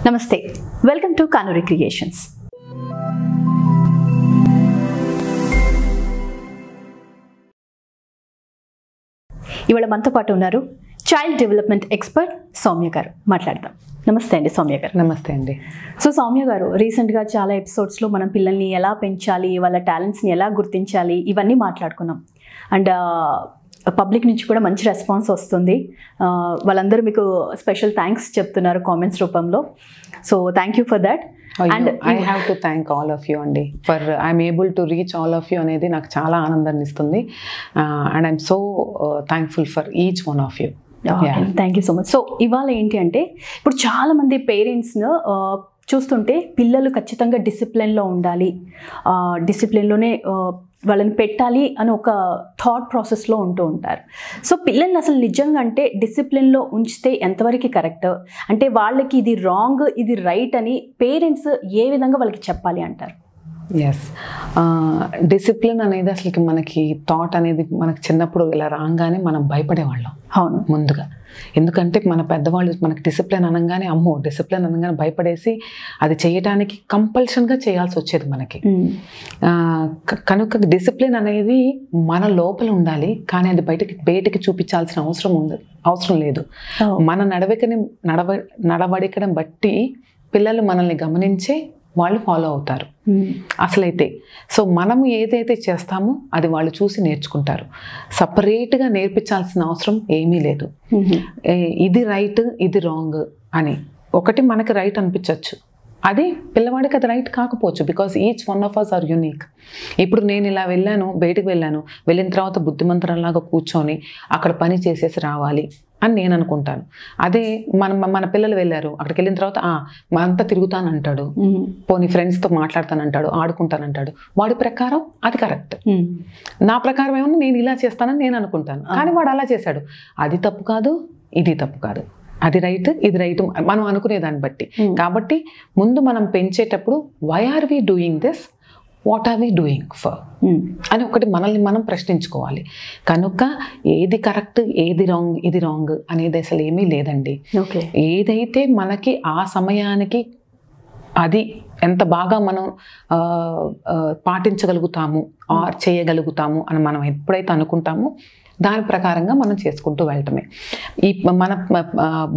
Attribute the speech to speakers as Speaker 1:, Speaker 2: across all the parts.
Speaker 1: నమస్తే, welcome to Kanuri creations. ఇవాళ మనతో పాటు ఉన్నారు చైల్డ్ డెవలప్మెంట్ ఎక్స్పర్ట్ సౌమ్య గారు. మాట్లాడదాం. నమస్తే అండి సౌమ్య గారు.
Speaker 2: నమస్తే అండి.
Speaker 1: సో సౌమ్య గారు, రీసెంట్గా చాలా ఎపిసోడ్స్లో మనం పిల్లల్ని ఎలా పెంచాలి, వాళ్ళ టాలెంట్స్ని ఎలా గుర్తించాలి, ఇవన్నీ మాట్లాడుకున్నాం. అండ్ పబ్లిక్ నుంచి కూడా మంచి రెస్పాన్స్ వస్తుంది. వాళ్ళందరూ మీకు స్పెషల్ థ్యాంక్స్ చెప్తున్నారు కామెంట్స్ రూపంలో. So thank you for that.
Speaker 2: And I have to thank all of you అండి for I'm able to reach all of you అనేది నాకు చాలా ఆనందాన్ని ఇస్తుంది. And I'm so thankful for each one of you.
Speaker 1: Thank you so much. So ఇవాళ ఏంటి అంటే, ఇప్పుడు చాలామంది పేరెంట్స్ను చూస్తుంటే పిల్లలు ఖచ్చితంగా డిసిప్లిన్లో ఉండాలి, డిసిప్లిన్లోనే వాళ్ళని పెట్టాలి అని ఒక థాట్ ప్రాసెస్లో ఉంటూ ఉంటారు. సో పిల్లల్ని అసలు నిజంగా అంటే డిసిప్లిన్లో ఉంచితే ఎంతవరకు కరెక్ట్, అంటే వాళ్ళకి ఇది రాంగ్ ఇది రైట్ అని పేరెంట్స్ ఏ విధంగా వాళ్ళకి చెప్పాలి అంటారు?
Speaker 2: ఎస్, డిసిప్లిన్ అనేది అసలుకి మనకి థాట్ అనేది మనకి చిన్నప్పుడు ఇలా రాగానే మనం భయపడేవాళ్ళం.
Speaker 1: అవును,
Speaker 2: ముందుగా. ఎందుకంటే మన పెద్దవాళ్ళు మనకి డిసిప్లిన్ అనగానే అమ్మో డిసిప్లిన్ అనగానే భయపడేసి అది చేయడానికి కంపల్షన్గా చేయాల్సి వచ్చేది మనకి. కనుక డిసిప్లిన్ అనేది మన లోపల ఉండాలి, కానీ అది బయటికి చూపించాల్సిన అవసరం లేదు. మన నడవడికను బట్టి పిల్లలు మనల్ని గమనించి వాళ్ళు ఫాలో అవుతారు అసలైతే. సో మనము ఏదైతే చేస్తామో అది వాళ్ళు చూసి నేర్చుకుంటారు. సపరేట్గా నేర్పించాల్సిన అవసరం ఏమీ లేదు. ఇది రైట్ ఇది రాంగ్ అని ఒకటి మనకి రైట్ అనిపించవచ్చు, అది పిల్లవాడికి అది రైట్ కాకపోవచ్చు. Because each one of us are unique. ఇప్పుడు నేను ఇలా బయటకు వెళ్ళిన తర్వాత బుద్ధిమంతరంలాగా కూర్చొని అక్కడ పని చేసేసి రావాలి అని నేను అనుకుంటాను. అదే మన పిల్లలు వెళ్ళారు, అక్కడికి వెళ్ళిన తర్వాత అంతా తిరుగుతానంటాడు, పోనీ ఫ్రెండ్స్తో మాట్లాడతానంటాడు, ఆడుకుంటానంటాడు. వాడి ప్రకారం అది కరెక్ట్. నా ప్రకారం ఏమన్నా నేను ఇలా చేస్తానని నేను అనుకుంటాను, కానీ వాడు అలా చేశాడు. అది తప్పు కాదు, ఇది తప్పు కాదు, అది రైట్ ఇది రైట్ మనం అనుకునే దాన్ని బట్టి. కాబట్టి ముందు మనం పెంచేటప్పుడు why are we doing this, what are we doing for అని ఒకటి మనల్ని మనం ప్రశ్నించుకోవాలి. కనుక ఏది కరెక్ట్ ఏది రాంగ్ ఇది రాంగ్ అనేది అసలు ఏమీ లేదండి. ఏదైతే మనకి ఆ సమయానికి అది ఎంత బాగా మనం పాటించగలుగుతాము ఆర్ చేయగలుగుతాము అని మనం ఎప్పుడైతే అనుకుంటామో దాని ప్రకారంగా మనం చేసుకుంటూ వెళ్ళటమే. మన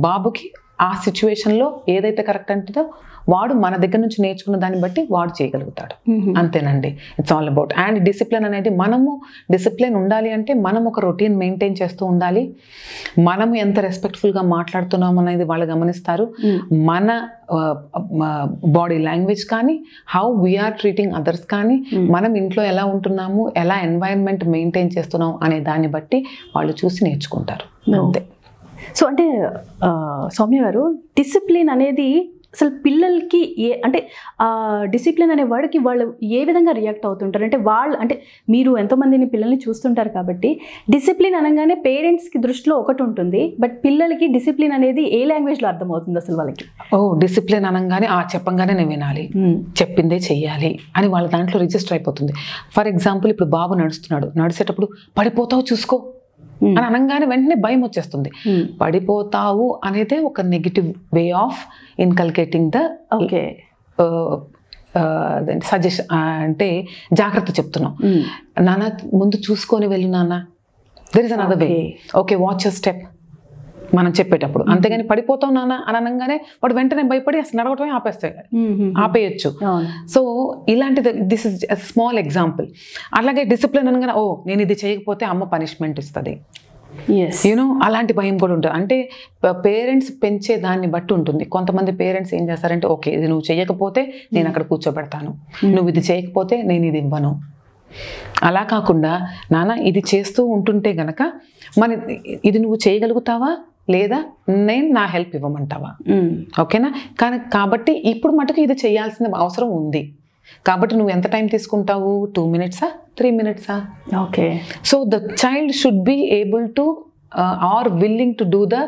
Speaker 2: బాబుకి ఆ సిచ్యువేషన్లో ఏదైతే కరెక్ట్ అంటుందో వాడు మన దగ్గర నుంచి నేర్చుకున్న దాన్ని బట్టి వాడు చేయగలుగుతాడు. అంతేనండి. It's all about. And discipline అనేది మనము డిసిప్లిన్ ఉండాలి అంటే మనం ఒక రొటీన్ మెయింటైన్ చేస్తూ ఉండాలి. మనము ఎంత రెస్పెక్ట్ఫుల్గా మాట్లాడుతున్నాం అనేది వాళ్ళు గమనిస్తారు. మన బాడీ లాంగ్వేజ్ కానీ, హౌ వీఆర్ ట్రీటింగ్ అదర్స్ కానీ, మనం ఇంట్లో ఎలా ఉంటున్నాము, ఎలా ఎన్వైరన్మెంట్ మెయింటైన్ చేస్తున్నాం అనే దాన్ని బట్టి వాళ్ళు చూసి నేర్చుకుంటారు. అంతే.
Speaker 1: సో అంటే సౌమ్య గారు, డిసిప్లిన్ అనేది అసలు పిల్లలకి అంటే డిసిప్లిన్ అనే వర్డ్కి వాళ్ళు ఏ విధంగా రియాక్ట్ అవుతుంటారు? అంటే అంటే మీరు ఎంతోమందిని పిల్లల్ని చూస్తుంటారు కాబట్టి డిసిప్లిన్ అనగానే పేరెంట్స్కి దృష్టిలో ఒకటి ఉంటుంది, బట్ పిల్లలకి డిసిప్లిన్ అనేది ఏ లాంగ్వేజ్లో అర్థమవుతుంది అసలు వాళ్ళకి?
Speaker 2: డిసిప్లిన్ అనగానే చెప్పంగానే నేను వినాలి, చెప్పిందే చెయ్యాలి అని వాళ్ళ దాంట్లో రిజిస్టర్ అయిపోతుంది. ఫర్ ఎగ్జాంపుల్, ఇప్పుడు బాబు నడిచేటప్పుడు పడిపోతావు చూసుకో అని అనగానే వెంటనే భయం వచ్చేస్తుంది. పడిపోతావు అనేదే ఒక negative way of inculcating the suggestion. అంటే జాగ్రత్త చెప్తున్నాం. నాన్న ముందు చూసుకొని వెళ్ళు నాన్న, there is another way, okay watch your step మనం చెప్పేటప్పుడు. అంతేగాని పడిపోతావు నాన్న అని అనగానే వాడు వెంటనే భయపడి అసలు నడవటమే ఆపేయచ్చు. సో ఇలాంటిది దిస్ ఇస్ స్మాల్ ఎగ్జాంపుల్. అలాగే డిసిప్లిన్ అనగానే నేను ఇది చేయకపోతే అమ్మ పనిష్మెంట్ ఇస్తుంది, యూనో అలాంటి భయం కూడా ఉంటుంది. అంటే పేరెంట్స్ పెంచే దాన్ని బట్టి ఉంటుంది. కొంతమంది పేరెంట్స్ ఏం చేస్తారంటే, ఓకే ఇది నువ్వు చేయకపోతే నేను అక్కడ కూర్చోబెడతాను, నువ్వు ఇది చేయకపోతే నేను ఇది ఇవ్వను. అలా కాకుండా నాన్న ఇది చేస్తూ ఉంటుంటే గనక ఇది నువ్వు చేయగలుగుతావా లేదా నేను నా హెల్ప్ ఇవ్వమంటావా, ఓకేనా? కాబట్టి ఇప్పుడు మటుకు ఇది చేయాల్సిన అవసరం ఉంది. కాబట్టి నువ్వు ఎంత టైం తీసుకుంటావు, 2 minutes 3 minutes? Okay. So the child should be able to or willing to do the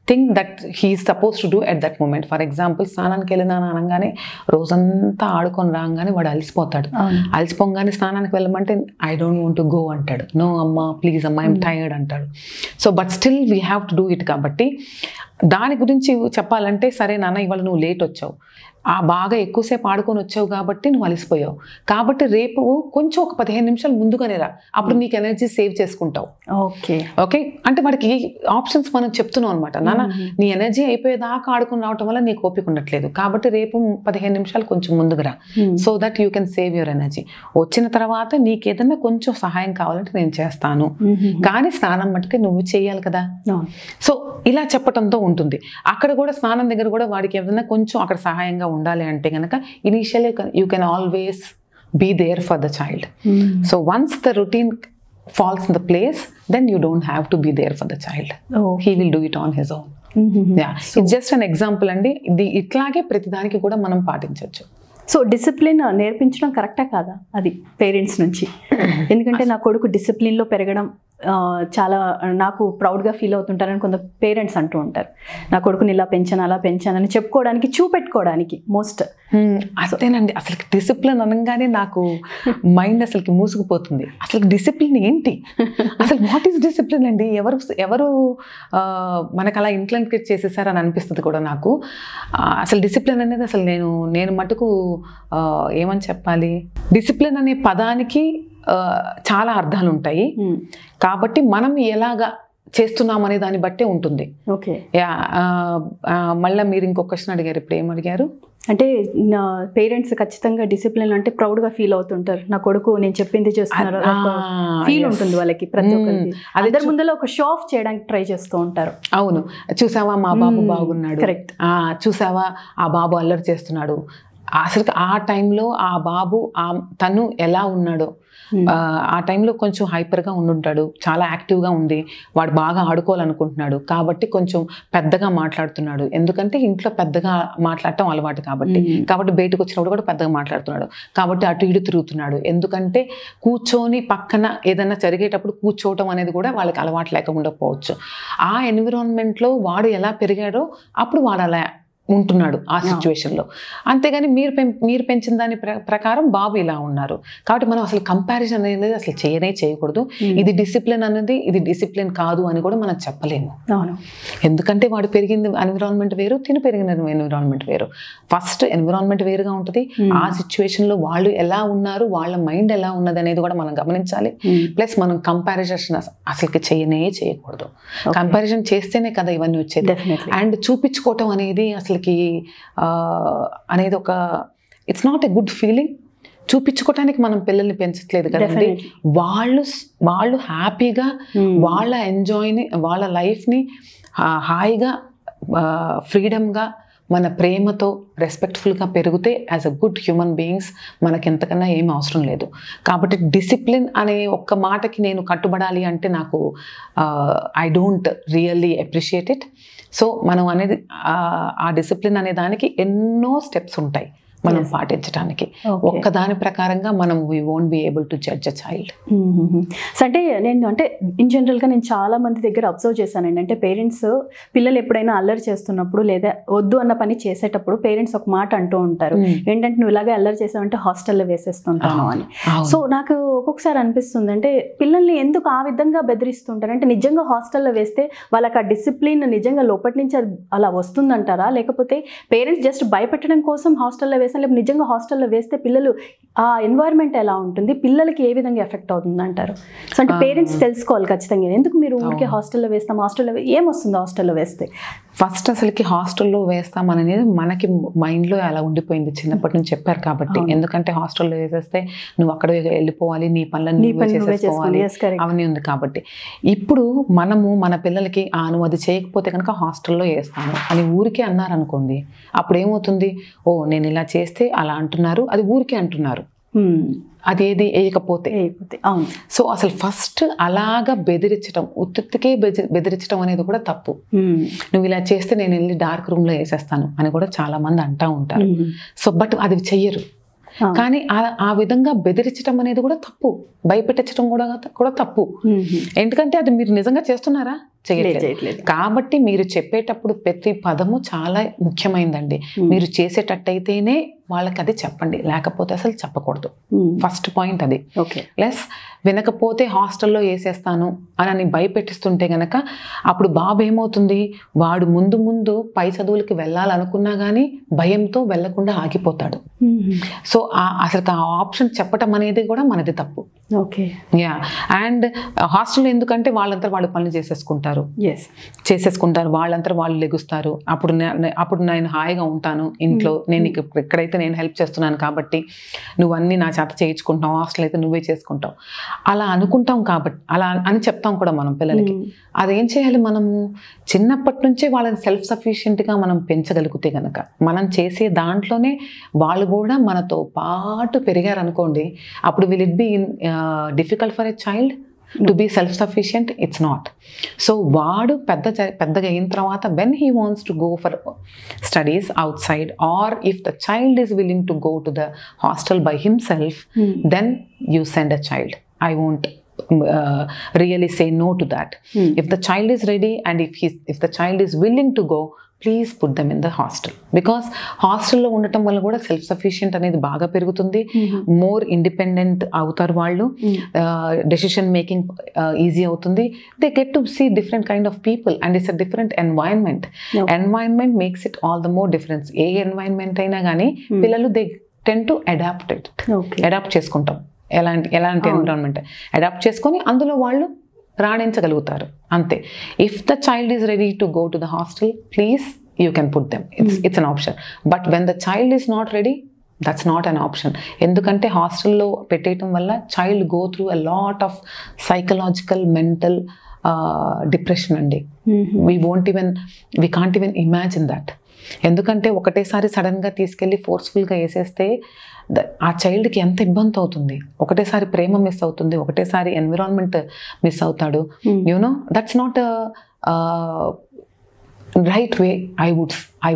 Speaker 2: thing that he's suppose to do at that moment. For example స్నానానికి వెళ్ళినాను అనగానే రోజంతా ఆడుకొని రాగానే వాడు అలసిపోతాడు. అలసిపోగానే స్నానానికి వెళ్ళమంటే I don't want to go అంటాడు. నో అమ్మ ప్లీజ్ అమ్మ ఐఎమ్ టైర్డ్ అంటాడు. So but still we have to do it. కాబట్టి దాని గురించి చెప్పాలంటే సరే నాన్న ఇవాళ నువ్వు లేట్ వచ్చావు, బాగా ఎక్కువసేపు ఆడుకొని వచ్చావు కాబట్టి నువ్వు అలసిపోయావు, కాబట్టి రేపు కొంచెం ఒక 15 నిమిషాలు ముందుగానే రా, అప్పుడు నీకు ఎనర్జీ సేవ్ చేసుకుంటావు. ఓకే అంటే వాడికి ఆప్షన్స్ మనం చెప్తున్నాం అనమాట. నాన్న నీ ఎనర్జీ అయిపోయేదాకా ఆడుకుని రావటం వల్ల నీకు ఓపిక ఉండట్లేదు, కాబట్టి రేపు 15 నిమిషాలు కొంచెం ముందుకు రా, so that you can save your energy. వచ్చిన తర్వాత నీకు ఏదన్నా కొంచెం సహాయం కావాలంటే నేను చేస్తాను, కానీ స్నానం మట్టుకే నువ్వు చేయాలి కదా. సో ఇలా చెప్పటంతో ఉంటుంది. అక్కడ కూడా స్నానం దగ్గర కూడా వాడికి ఏదైనా కొంచెం అక్కడ సహాయంగా ఉండాలి అంటే కనుక initially you can always be there for the child. So once the routine falls in the place, then you don't have to be there for the child. He will do it on his own. Yeah, it's just an example అండి. ఇది ఇట్లాగే ప్రతిదానికి కూడా మనం పాటించవచ్చు.
Speaker 1: So discipline నేర్పించడం కరెక్టా కాదా అది పేరెంట్స్ నుంచి? ఎందుకంటే నా కొడుకు డిసిప్లిన్లో పెరగడం చాలా నాకు ప్రౌడ్గా ఫీల్ అవుతుంటారని కొంత పేరెంట్స్ అంటూ ఉంటారు. నా కొడుకుని ఇలా పెంచాను అలా పెంచానని చెప్పుకోవడానికి, చూపెట్టుకోవడానికి మోస్ట్.
Speaker 2: అదేనండి, అసలు డిసిప్లిన్ అనగానే నాకు మైండ్ అసలుకి మూసుకుపోతుంది. అసలు డిసిప్లిన్ ఏంటి, అసలు వాట్ ఈస్ డిసిప్లిన్ అండి? ఎవరు మనకు అలా ఇంప్లిమెంట్ చేసేసారని అనిపిస్తుంది కూడా నాకు. అసలు డిసిప్లిన్ అనేది అసలు నేను మటుకు ఏమని చెప్పాలి, డిసిప్లిన్ అనే పదానికి చాలా అర్థాలు ఉంటాయి, కాబట్టి మనం ఎలాగా చేస్తున్నామనే దాన్ని బట్టే ఉంటుంది.
Speaker 1: ఓకే,
Speaker 2: మళ్ళీ మీరు ఇంకొక క్వశ్చన్ అడిగారు, ఇప్పుడు ఏం అడిగారు
Speaker 1: అంటే నా పేరెంట్స్ ఖచ్చితంగా డిసిప్లిన్ అంటే ప్రౌడ్గా ఫీల్ అవుతుంటారు. నా కొడుకు నేను చెప్పింది చేస్తున్నారు ఫీల్ ఉంటుంది వాళ్ళకి, ప్రతి ఒక్కరికి. అందరి ముందర ఒక షో ఆఫ్ చేయడానికి ట్రై చేస్తూ ఉంటారు.
Speaker 2: అవును, చూసావా మా బాబు బాగున్నాడు,
Speaker 1: కరెక్ట్,
Speaker 2: చూసావా ఆ బాబు అల్లరి చేస్తున్నాడు. అసలు ఆ టైంలో ఆ బాబు తను ఎలా ఉన్నాడో, ఆ టైంలో కొంచెం హైపర్గా ఉండుంటాడు, చాలా యాక్టివ్గా ఉంది, వాడు బాగా ఆడుకోవాలనుకుంటున్నాడు కాబట్టి కొంచెం పెద్దగా మాట్లాడుతున్నాడు, ఎందుకంటే ఇంట్లో పెద్దగా మాట్లాడటం అలవాటు కాబట్టి బయటకు వచ్చినప్పుడు కూడా పెద్దగా మాట్లాడుతున్నాడు, కాబట్టి అటు ఇటు తిరుగుతున్నాడు, ఎందుకంటే కూర్చొని పక్కన ఏదైనా జరిగేటప్పుడు కూర్చోవటం అనేది కూడా వాళ్ళకి అలవాటు లేకుండా పోవచ్చు. ఆ ఎన్విరాన్మెంట్లో వాడు ఎలా పెరిగాడో అప్పుడు వాడు అలా ఉంటున్నాడు ఆ సిచ్యువేషన్లో. అంతేగాని మీరు పెంచిన దాని ప్రకారం బాబు ఇలా ఉన్నారు కాబట్టి మనం అసలు కంపారిజన్ అనేది అసలు చేయకూడదు. ఇది డిసిప్లిన్ అనేది ఇది డిసిప్లిన్ కాదు అని కూడా మనం చెప్పలేము. ఎందుకంటే వాడు పెరిగిన ఎన్విరాన్మెంట్ వేరు, తిని పెరిగిన ఎన్విరాన్మెంట్ వేరు. ఫస్ట్ ఎన్విరాన్మెంట్ వేరుగా ఉంటుంది, ఆ సిచ్యువేషన్లో వాళ్ళు ఎలా ఉన్నారు, వాళ్ళ మైండ్ ఎలా ఉన్నది అనేది కూడా మనం గమనించాలి. ప్లస్ మనం కంపారిజన్ అసలుకి చేయకూడదు. కంపారిజన్ చేస్తేనే కదా ఇవన్నీ వచ్చేది. అండ్ చూపించుకోవటం అనేది అసలు అనేది ఒక it's not a good feeling. చూపించుకోవటానికి మనం పిల్లల్ని పెంచట్లేదు కదండి. వాళ్ళు హ్యాపీగా వాళ్ళ లైఫ్ని హాయిగా ఫ్రీడమ్గా మన ప్రేమతో రెస్పెక్ట్ఫుల్గా పెరిగితే as a good human beings మనకి ఎంతకన్నా ఏం అవసరం లేదు. కాబట్టి డిసిప్లిన్ అనే ఒక్క మాటకి నేను కట్టుబడాలి అంటే నాకు I don't really appreciate it. So మనం అనేది ఆ డిసిప్లిన్ అనే దానికి ఎన్నో స్టెప్స్ ఉంటాయి మనం పాటించడానికి. ఒక్కదాని ప్రకారంగా మనం we won't be able to judge a child.
Speaker 1: అంటే నేను ఇన్ జనరల్గా నేను చాలా మంది దగ్గర అబ్జర్వ్ చేశానండి. అంటే పేరెంట్స్ పిల్లలు ఎప్పుడైనా అల్లరి చేస్తున్నప్పుడు లేదా వద్దు అన్న పని చేసేటప్పుడు పేరెంట్స్ ఒక మాట అంటూ ఉంటారు, ఏంటంటే నువ్వు ఇలాగే అల్లరి చేసావంటే హాస్టల్లో వేసేస్తుంటాను అని. సో నాకు ఒక్కొక్కసారి అనిపిస్తుంది, అంటే పిల్లల్ని ఎందుకు ఆ విధంగా బెదిరిస్తుంటారు? అంటే నిజంగా హాస్టల్లో వేస్తే వాళ్ళకి ఆ డిసిప్లిన్ నిజంగా లోపటి నుంచి అలా వస్తుందంటారా, లేకపోతే పేరెంట్స్ జస్ట్ భయపెట్టడం కోసం హాస్టల్లో వేస్తే, నిజంగా హాస్టల్లో వేస్తే పిల్లలు ఆ ఎన్వైరన్మెంట్ ఎలా ఉంటుంది, పిల్లలకి ఏ విధంగా ఎఫెక్ట్ అవుతుంది అంటారు? సో అంటే పేరెంట్స్ తెలుసుకోవాలి ఖచ్చితంగా. ఎందుకు మీరు ఊరికే హాస్టల్లో వేస్తాం, హాస్టల్లో ఏమొస్తుంది హాస్టల్లో వేస్తే?
Speaker 2: ఫస్ట్ అసలుకి హాస్టల్లో వేస్తాం అనేది మనకి మైండ్లో అలా ఉండిపోయింది, చిన్నప్పటి నుంచి చెప్పారు కాబట్టి. ఎందుకంటే హాస్టల్లో వేసేస్తే నువ్వు అక్కడ వెళ్ళిపోవాలి, నీ పనులన్నీ చేసేసుకోవాలి అవన్నీ ఉంది కాబట్టి. ఇప్పుడు మనము మన పిల్లలకి నువ్వు అది చేయకపోతే కనుక హాస్టల్లో వేస్తాను అని ఊరికే అన్నారనుకోండి, అప్పుడు ఏమవుతుంది, ఓ నేను ఇలా చేస్తే అలా అంటున్నారు, అది ఊరికే అంటున్నారు, అదేది వేయకపోతే. సో అసలు ఫస్ట్ అలాగా బెదిరించడం, ఉత్తుకే బెదిరించడం అనేది కూడా తప్పు. నువ్వు ఇలా చేస్తే నేను వెళ్ళి డార్క్ రూమ్లో వేసేస్తాను అని కూడా చాలా మంది అంటూ ఉంటారు. సో బట్ అది చెయ్యరు. కానీ ఆ విధంగా బెదిరించడం అనేది కూడా తప్పు, భయపెట్టడం కూడా తప్పు. ఎందుకంటే అది మీరు నిజంగా చేస్తున్నారా? చేయట్లేదు. కాబట్టి మీరు చెప్పేటప్పుడు ప్రతి పదము చాలా ముఖ్యమైనదండి. మీరు చేసేటట్టయితేనే వాళ్ళకి అది చెప్పండి, లేకపోతే అసలు చెప్పకూడదు. ఫస్ట్ పాయింట్ అది. ప్లస్ వినకపోతే హాస్టల్లో వేసేస్తాను అని భయపెట్టిస్తుంటే గనక అప్పుడు బాబు ఏమవుతుంది, వాడు ముందు ముందు పై చదువులకి వెళ్ళాలనుకున్నా కానీ భయంతో వెళ్లకుండా ఆగిపోతాడు. సో అసలు ఆ ఆప్షన్ చెప్పటం అనేది కూడా మనది తప్పు. యా. అండ్ హాస్టల్లో ఎందుకంటే వాళ్ళంతా వాళ్ళు పనులు చేసేసుకుంటారు, వాళ్ళంతా వాళ్ళు లెగుస్తారు. అప్పుడు నేను హాయిగా ఉంటాను ఇంట్లో, నేను ఎక్కడైతే నేను హెల్ప్ చేస్తున్నాను కాబట్టి నువ్వు అన్నీ నా చేత చేయించుకుంటావు, హాస్టల్ అయితే నువ్వే చేసుకుంటావు అలా అనుకుంటాం. కాబట్టి అలా అని చెప్తాం కూడా మనం పిల్లలకి. అదేం చేయాలి, మనము చిన్నప్పటి నుంచే వాళ్ళని సెల్ఫ్ సఫిషియెంట్గా మనం పెంచగలిగితే కనుక, మనం చేసే దాంట్లోనే వాళ్ళు కూడా మనతో పాటు పెరిగారు అనుకోండి, అప్పుడు will it be difficult for a child to be self sufficient? It's not. So వాడు పెద్దగా అయిన తర్వాత when he wants to go for studies outside, or if the child is willing to go to the hostel by himself, then you send a child. I won't really say no to that. If the child is ready and if the child is willing to go, please put them in the hostel. Because హాస్టల్లో ఉండటం వల్ల కూడా self sufficient అనేది బాగా పెరుగుతుంది, more independent అవుతారు వాళ్ళు, decision making easy అవుతుంది. They get to see different kind of people and it's a different environment. Environment makes it all the more difference. ఏ ఎన్వైరన్మెంట్ అయినా కానీ పిల్లలు దే టెండ్ టు అడాప్ట్ చేసుకుంటాం. ఎలాంటి ఎన్విరాన్మెంట్ అడాప్ట్ చేసుకొని అందులో వాళ్ళు రాణించగలుగుతారు అంతే. If the child is ready to go to the hostel, please you can put them. It's an option. But when the child is not ready, that's not an option. ఎందుకంటే హాస్టల్లో పెట్టేయటం వల్ల child go through a lot of psychological, mental depression అండి. We can't even imagine that. ఎందుకంటే ఒకటేసారి సడన్గా తీసుకెళ్ళి ఫోర్స్ఫుల్గా వేసేస్తే ఆ చైల్డ్కి ఎంత ఇబ్బంది అవుతుంది. ఒకటేసారి ప్రేమ మిస్ అవుతుంది, ఒకటేసారి ఎన్విరాన్మెంట్ మిస్ అవుతాడు. You know that's not right way, I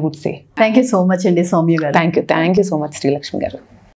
Speaker 2: would say.
Speaker 1: Thank you so much అండి సౌమ్య గారు.
Speaker 2: Thank you so much Srilakshmi గారు.